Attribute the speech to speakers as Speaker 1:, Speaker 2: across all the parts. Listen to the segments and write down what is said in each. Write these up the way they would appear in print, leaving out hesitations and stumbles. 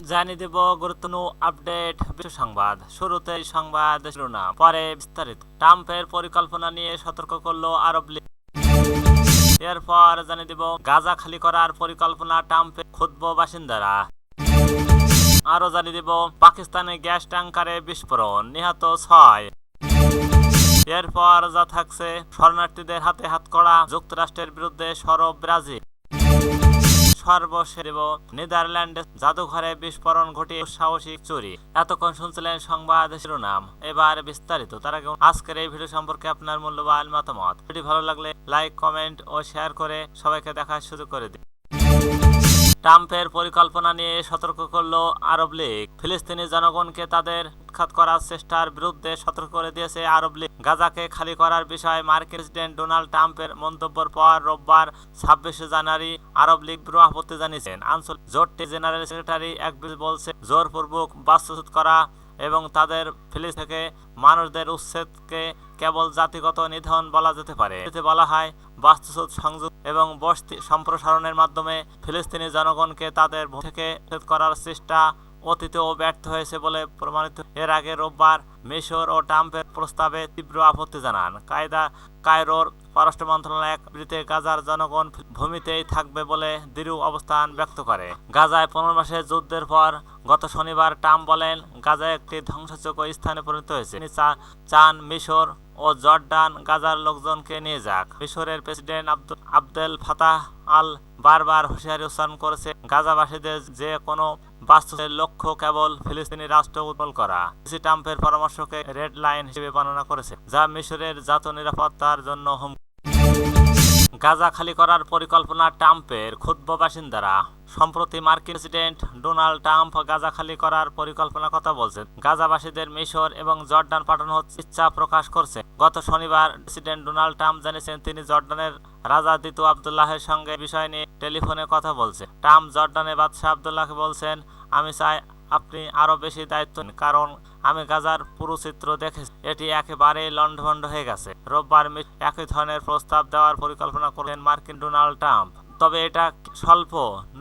Speaker 1: জানিয়ে দেব গুরুত্বপূর্ণ আপডেট বিশ্ব সংবাদ। শুরুতেই সংবাদ শিরোনাম, পরে বিস্তারিত। ট্রাম্পের পরিকল্পনা নিয়ে সতর্ক করলো আরব লীগ। এরপর জানিয়ে দেব গাজা খালি করার পরিকল্পনা ট্রাম্পের ক্ষুব্ধ বাসিন্দারা। আরো জানিয়ে দেব পাকিস্তানে গ্যাস ট্যাঙ্কারে বিস্ফোরণ, নিহত 6। এরপর যা থাকছে শরণার্থীদের হাতে হাতকড়া, যুক্তরাষ্ট্রের বিরুদ্ধে সরব ব্রাজিল। সর্বশেষ নেদারল্যান্ডে জাদুঘরে বিস্ফোরণ ঘটিয়ে সাহসিক চুরি। এতক্ষণ শুনছিলেন সংবাদ শিরোনাম, এবার বিস্তারিত। তার আগে আজকের এই ভিডিও সম্পর্কে আপনার মূল্যবান মতামত। ভিডিও ভালো লাগলে লাইক, কমেন্ট ও শেয়ার করে সবাইকে দেখার সুযোগ করে দিন। ট্রাম্পের পরিকল্পনা নিয়ে সতর্ক করল আরব লীগ। ফিলিস্তিনি জনগণকে তাদের উৎখাত করার চেষ্টার বিরুদ্ধে সতর্ক করে দিয়েছে আরব লীগ। গাজাকে খালি করার বিষয়ে মার্কিন প্রেসিডেন্ট ডোনাল্ড ট্রাম্পের মন্তব্যের পর রোববার 26 জানুয়ারি আরব লীগ ব্রু আপত্তি জানিয়েছেন। আঞ্চলিক জোটটি জেনারেল সেক্রেটারি এক বলছে জোরপূর্বক বাস্তুচ্যুত করা এবং তাদের ফিলিস্তিন থেকে মানুষদের উচ্ছেদকে কেবল জাতিগত নিধন বলা যেতে পারে। এতে বলা হয় বাস্তুচ্যুত সংযোগ এবং বসতি সম্প্রসারণের মাধ্যমে ফিলিস্তিনি জনগণকে তাদের ভূমি থেকে উচ্ছেদ করার চেষ্টা অতীতেও ব্যর্থ হয়েছে বলে প্রমাণিত। এর আগে রোববার মিশর ও ট্রাম্পের প্রস্তাবে তীব্র আপত্তি জানান কায়রোর পররাষ্ট্র মন্ত্রণালয় এক বিবৃতিতে গাজার জনগণ ভূমিতেই থাকবে বলে দৃঢ় অবস্থান ব্যক্ত করে। গাজায় 15 মাসের যুদ্ধের পর গত শনিবার ট্রাম্প বলেন গাজা একটি ধ্বংসযোগ্য স্থানে পরিণত হয়েছে। তিনি চান মিশর ও জর্ডান গাজার লোকজনকে নিয়ে যাক। মিশরের প্রেসিডেন্ট আবদেল ফাতাহ আল বারবার হুঁশিয়ারি উচ্চারণ করেছে গাজাবাসীদের যে কোনো বাস্তুচ্যুতের লক্ষ্য কেবল ফিলিস্তিনি রাষ্ট্র উন্মূল করা। ট্রাম্পের পরামর্শকে রেড লাইন হিসেবে বর্ণনা করেছে, যা মিশরের জাতীয় নিরাপত্তার জন্য হুমকি। গাজা খালি করার পরিকল্পনা ট্রাম্পের ক্ষুব্ধ বাসিন্দারা। সম্প্রতি মার্কিন প্রেসিডেন্ট ডোনাল্ড ট্রাম্প গাজা খালি করার পরিকল্পনার কথা বলছেন। গাজাবাসীদের মিশর এবং জর্ডান পাঠানোর ইচ্ছা প্রকাশ করছে। গত শনিবার প্রেসিডেন্ট ডোনাল্ড ট্রাম্প জানিয়েছেন তিনি জর্ডানের রাজা দ্বিতীয় আবদুল্লাহের সঙ্গে বিষয় নিয়ে টেলিফোনে কথা বলছেন। ট্রাম্প জর্ডানের বাদশাহ আবদুল্লাহকে বলছেন, আমি চাই আপনি আরো বেশি দায়িত্ব নিন, কারণ আমি গাজার পুরো চিত্র দেখেছি, এটি একেবারেই লন্ডভন্ড হয়ে গেছে। রোববার একই ধরনের প্রস্তাব দেওয়ার পরিকল্পনা করেন মার্কিন ডোনাল্ড ট্রাম্প। তবে এটা স্বল্প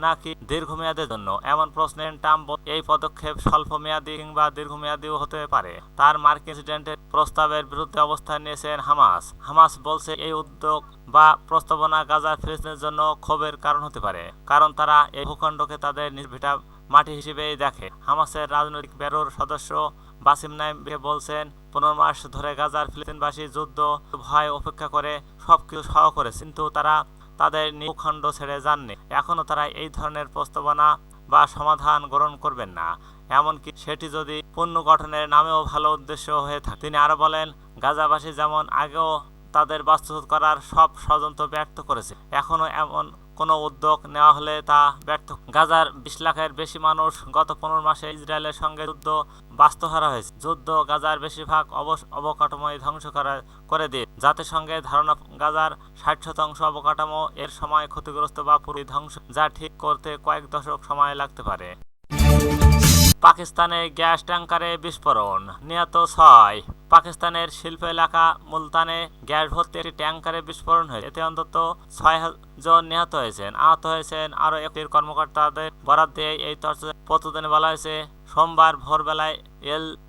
Speaker 1: নাকি দীর্ঘমেয়াদের জন্য এমন প্রশ্নে ট্রাম্প এই পদক্ষেপ স্বল্প মেয়াদী কিংবা দীর্ঘমেয়াদীও হতে পারে। তার মার্কিন প্রেসিডেন্টের প্রস্তাবের বিরুদ্ধে অবস্থান নিয়েছেন হামাস বলছে এই উদ্যোগ বা প্রস্তাবনা গাজার ফিলিস্তিনের জন্য ক্ষোভের কারণ হতে পারে, কারণ তারা এই ভূখণ্ডকে তাদের নিজ ভিটা মাটি হিসেবেই দেখে। হামাসের রাজনৈতিক ব্যুরোর সদস্য বাসিম নাইমকে বলছেন 15 মাস ধরে গাজার ফিলিস্তিনবাসী যুদ্ধ ভয় উপেক্ষা করে সবকিছু সহ করেছে, কিন্তু তারা তাদের ভূখণ্ড ছেড়ে যাননি। এখনো তারা এই ধরনের প্রস্তাবনা বা সমাধান গ্রহণ করবেন না, এমনকি সেটি যদি পুনর্গঠনের নামেও ভালো উদ্দেশ্য হয়ে থাকে। তিনি আরো বলেন, গাজাবাসী যেমন আগেও তাদের বাস্তুচ্যুত করার সব ষড়যন্ত্র ব্যর্থ করেছে, এখনো এমন কোনো উদ্যোগ নেওয়া হলে তা ব্যর্থ। গাজার 20 লাখের বেশি মানুষ গত 15 মাসে ইসরায়েলের সঙ্গে যুদ্ধ বাস্তুহারা হয়েছে। যুদ্ধ গাজার বেশিরভাগ অবকাঠামোই ধ্বংস করে দিয়ে জাতিসংঘের ধারণা গাজার 60% অবকাঠামো এর সময় ক্ষতিগ্রস্ত বা পুরো ধ্বংস, যা ঠিক করতে কয়েক দশক সময় লাগতে পারে। পাকিস্তানে গ্যাস ট্যাঙ্কারে বিস্ফোরণ, নিহত 6। পাকিস্তানের শিল্প এলাকা মুলতানে গ্যাস ভর্তি একটি ট্যাঙ্কারে বিস্ফোরণ হয়েছে। এতে অন্তত 6 জন নিহত হয়েছেন, আহত হয়েছেন আরও একটি। কর্মকর্তাদের বরাত দিয়ে এই প্রতিবেদনে বলা হয়েছে, সোমবার ভোরবেলায়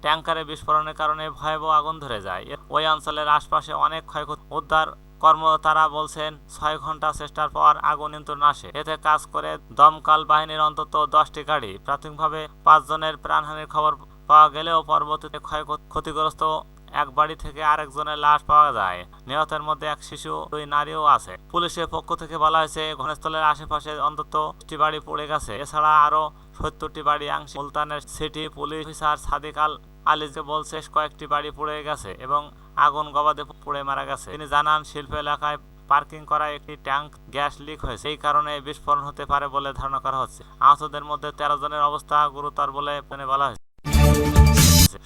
Speaker 1: ট্যাঙ্কারে বিস্ফোরণের কারণে ভয়াবহ আগুন ধরে যায়। ওই অঞ্চলের আশপাশে অনেক ক্ষয়ক্ষতি। উদ্ধার কর্মকর্তারা বলছেন 6 ঘন্টা চেষ্টার পর আগুন নিয়ন্ত্রণে আসে। এতে কাজ করে দমকল বাহিনীর অন্তত 10টি গাড়ি। প্রাথমিকভাবে 5 জনের প্রাণহানির খবর পাওয়া গেলেও পরবর্তীতে ক্ষতিগ্রস্ত এক বাড়ি থেকে আরেকজনের লাশ পাওয়া যায়। নিহতের মধ্যে এক শিশু, 2 নারীও আছে। পুলিশের পক্ষ থেকে বলা হয়েছে ঘটনাস্থলের আশেপাশে অন্তত 20টি বাড়ি পড়ে গেছে। এছাড়া আরো 70টি বাড়ি আংশিক। মুলতানের সিটি পুলিশ অফিসার সাদিক আলীকে বলছে কয়েকটি বাড়ি পুড়ে গেছে এবং আগুন গবাদি পুড়ে মারা গেছে। তিনি জানান, শিল্প এলাকায় পার্কিং করা একটি ট্যাঙ্ক গ্যাস লিক হয়েছে, এই কারণে বিস্ফোরণ হতে পারে বলে ধারণা করা হচ্ছে। আহতদের মধ্যে 13 জনের অবস্থা গুরুতর বলে বলা হয়েছে।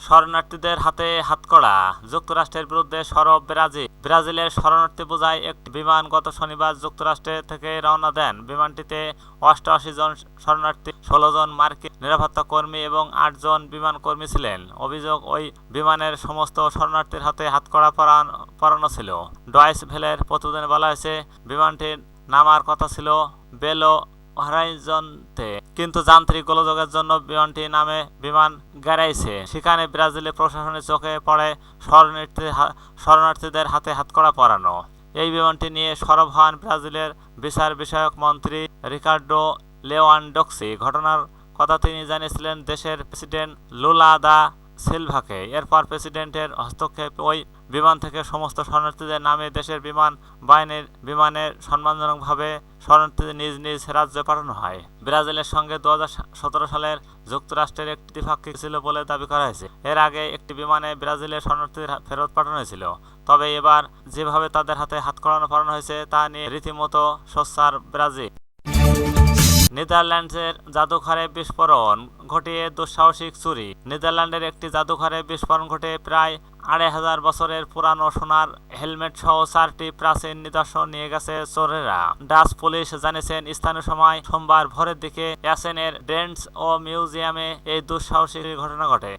Speaker 1: শরণার্থীদের হাতে হাতকড়া, যুক্তরাষ্ট্রের বিরুদ্ধে সরব ব্রাজিলের শরণার্থী বোঝাই একটি বিমান গত শনিবার যুক্তরাষ্ট্র থেকে রওনা দেন। বিমানটিতে 88 জন শরণার্থী, 16 জন মার্কিন নিরাপত্তা কর্মী এবং 8 জন বিমান কর্মী ছিলেন। অভিযোগ, ওই বিমানের সমস্ত শরণার্থীর হাতে হাতকড়া পরানো ছিল। ডয়েচ ভেলের প্রতিবেদনে বলা হয়েছে, বিমানটির নামার কথা ছিল বেলো হরাইজনতে, কিন্তু যান্ত্রিক গোলযোগের জন্য বিমানটি নামে বিমান গেড়াইছে। সেখানে ব্রাজিলের প্রশাসনের চোখে পড়ে শরণার্থীদের হাতে হাতকড়া পরানো। এই বিমানটি নিয়ে সরব হন ব্রাজিলের বিচার বিষয়ক মন্ত্রী রিকার্ডো লেওয়ান্ডস্কি। ঘটনার কথা তিনি জানিয়েছিলেন দেশের প্রেসিডেন্ট লুলা দা সিলভাকে। এরপর প্রেসিডেন্টের হস্তক্ষেপ ওই বিমান থেকে সমস্ত শরণার্থীদের নামে দেশের বিমান বাহিনীর বিমানে সম্মানজনকভাবে শরণার্থীদের নিজ নিজ রাজ্যে পাঠানো হয়। ব্রাজিলের সঙ্গে 2017 সালের যুক্তরাষ্ট্রের একটি দ্বিপাক্ষিক ছিল বলে দাবি করা হয়েছে। এর আগে একটি বিমানে ব্রাজিলের শরণার্থীদের ফেরত পাঠানো হয়েছিল। তবে এবার যেভাবে তাদের হাতে হাতকড়া পরানো হয়েছে তা নিয়ে রীতিমতো সোচ্চার ব্রাজিল। নেদারল্যান্ডসের জাদুঘরে বিস্ফোরণ ঘটিয়ে দুঃসাহসিক চুরি। নেদারল্যান্ডের একটি জাদুঘরে বিস্ফোরণ ঘটে প্রায় 2500 বছরের পুরানো সোনার হেলমেট সহ 4টি প্রাচীন নিদর্শন নিয়ে গেছে চোরেরা। ডাচ পুলিশ জানিয়েছেন স্থানীয় সময় সোমবার ভোরের দিকে অ্যাসেনের ডেন্টস ও মিউজিয়ামে এই দুঃসাহসিক ঘটনা ঘটে।